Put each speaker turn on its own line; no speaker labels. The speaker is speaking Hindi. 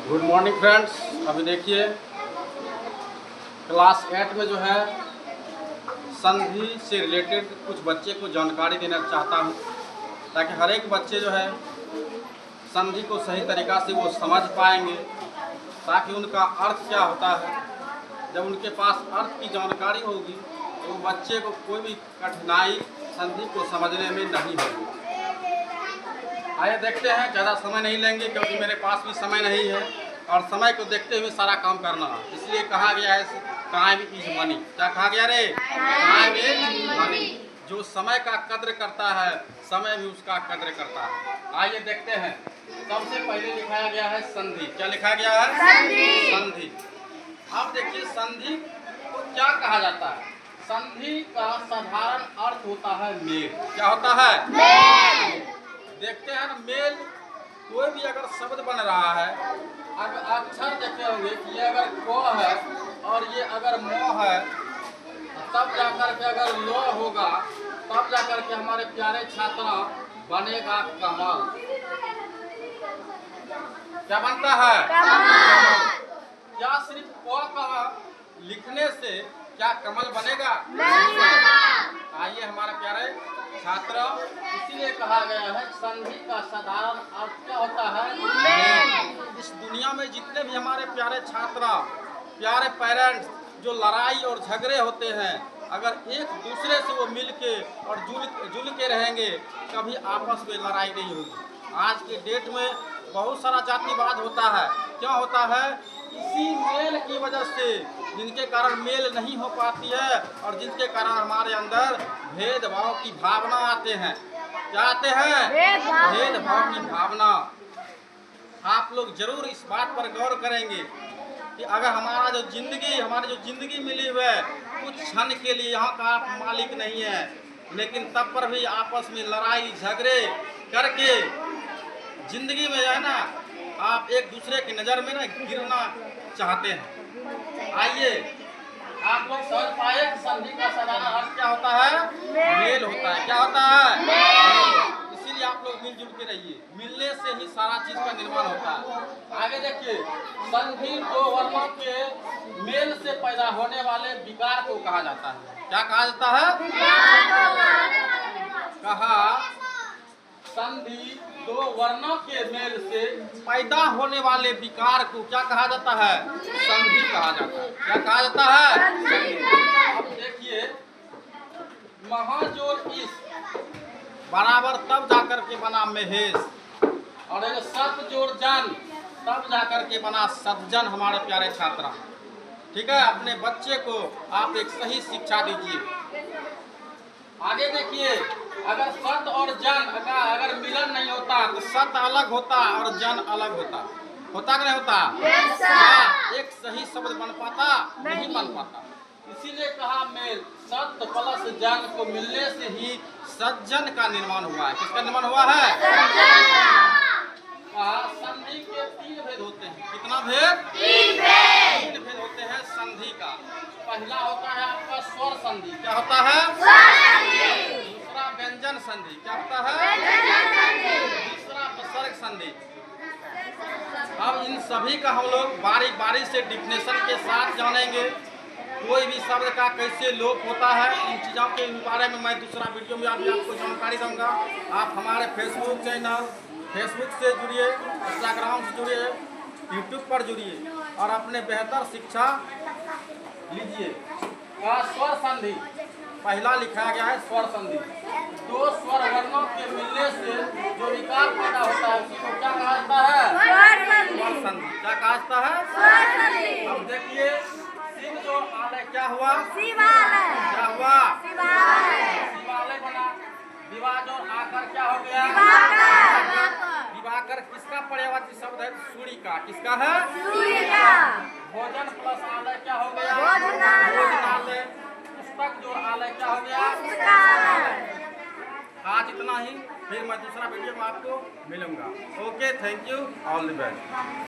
Good morning friends. अभी देखिए क्लास 8 में जो है संधि से रिलेटेड कुछ बच्चे को जानकारी देना चाहता हूँ, ताकि हर एक बच्चे जो है संधि को सही तरीक़ा से वो समझ पाएंगे, ताकि उनका अर्थ क्या होता है। जब उनके पास अर्थ की जानकारी होगी तो बच्चे को कोई भी कठिनाई संधि को समझने में नहीं होगी। आइए देखते हैं, ज़्यादा समय नहीं लेंगे क्योंकि मेरे पास भी समय नहीं है और समय को देखते हुए सारा काम करना है। इसलिए कहा गया है टाइम इज मनी। क्या कहा गया रे? Time is money. जो समय का कद्र करता है समय भी उसका कद्र करता है। आइए देखते हैं। सबसे पहले लिखाया गया है संधि। क्या लिखा गया है? संधि। अब देखिए संधि को क्या कहा जाता है। संधि का साधारण अर्थ होता है मेल। क्या होता है? मेल। देखते हैं ना, मेल कोई भी अगर शब्द बन रहा है, अगर अक्षर देखे होंगे कि ये अगर क है और ये अगर म है, तब जाकर के अगर ल होगा, तब जाकर के हमारे प्यारे छात्र बनेगा कमल। क्या बनता है? कमल। क्या सिर्फ क का लिखने से क्या कमल बनेगा? नहीं। आइए हमारे प्यारे छात्र, इसीलिए कहा गया है संधि का साधारण अर्थ क्या होता है? मेल। इस दुनिया में जितने भी हमारे प्यारे छात्र, प्यारे पेरेंट्स जो लड़ाई और झगड़े होते हैं, अगर एक दूसरे से वो मिल के और जुल के रहेंगे, कभी आपस में लड़ाई नहीं होगी। आज के डेट में बहुत सारा जातिवाद होता है। क्या होता है? इसी मेल की वजह से, जिनके कारण मेल नहीं हो पाती है और जिनके कारण हमारे अंदर भेदभाव की भावना आते हैं। क्या आते हैं? भेदभाव की भावना। आप लोग जरूर इस बात पर गौर करेंगे कि अगर हमारी जो जिंदगी मिली हुई है, कुछ क्षण के लिए यहाँ का आप मालिक नहीं है, लेकिन तब पर भी आपस में लड़ाई झगड़े करके जिंदगी में है ना, आप एक दूसरे की नज़र में ना गिरना चाहते हैं। आइए आप लोग समझ पाए कि संधि का साधारण अर्थ क्या होता है? मेल होता है। क्या होता है? मेल। इसीलिए आप लोग मिलजुल के रहिए, मिलने से ही सारा चीज का निर्माण होता है। आगे देखिए, संधि दो वर्णों के मेल से पैदा होने वाले विकार को कहा जाता है। क्या कहा जाता है? कहा संधि दो वर्णों के मेल से पैदा होने वाले विकार को क्या कहा जाता है? संधि कहा जाता है। क्या कहा जाता है? अब देखिए, महाजोर इस बराबर तब जाकर के बना महेश, और एक सत जोड़ जन तब जाकर के बना सज्जन। हमारे प्यारे छात्र, ठीक है, अपने बच्चे को आप एक सही शिक्षा दीजिए। आगे देखिए, अगर सत और जन अगर मिलन नहीं होता तो सत अलग होता और जन अलग होता। होता कि नहीं होता? yes, एक सही शब्द बन पाता? नहीं बन पाता। इसीलिए कहा मेल, सत प्लस जन को मिलने से ही सज्जन का निर्माण हुआ है। किसका निर्माण हुआ है? संधि के 3 भेद होते हैं। कितना भेद? 3 भेद होते हैं संधि का। पहला होता है आपका स्वर संधि। क्या होता है? दूसरा व्यंजन संधि। क्या होता है? तीसरा विसर्ग संधि। अब इन सभी का हम लोग बारी बारी से डिफिनेशन के साथ जानेंगे। कोई भी शब्द का कैसे लोप होता है, इन चीज़ों के बारे में मैं दूसरा वीडियो में अभी आपको जानकारी दूंगा। आप हमारे फेसबुक चैनल, फेसबुक से जुड़िए, इंस्टाग्राम से जुड़िए, यूट्यूब पर जुड़िए और अपने बेहतर शिक्षा लीजिए। स्वर संधि पहला लिखा गया है। स्वर संधि दो स्वर वर्णों के मिलने से जो विकार पैदा होता है उसी को क्या कहा जाता है? स्वर संधि। क्या कहा जाता है? अब देखिए, सिंह जो आले क्या हुआ? क्या हुआ? शिवालय बना। विवाह जो आकर क्या हो गया? दिवाकर। किसका पर्यायवाची शब्द है? सूर्य का। किसका है? सूर्य का। भोजन प्लस आलय क्या हो गया? भोजनालय। पुस्तक जो आलय क्या हो गया? पुस्तकालय। आज इतना ही, फिर मैं दूसरा वीडियो में आपको मिलूंगा। Okay, thank you, all the best.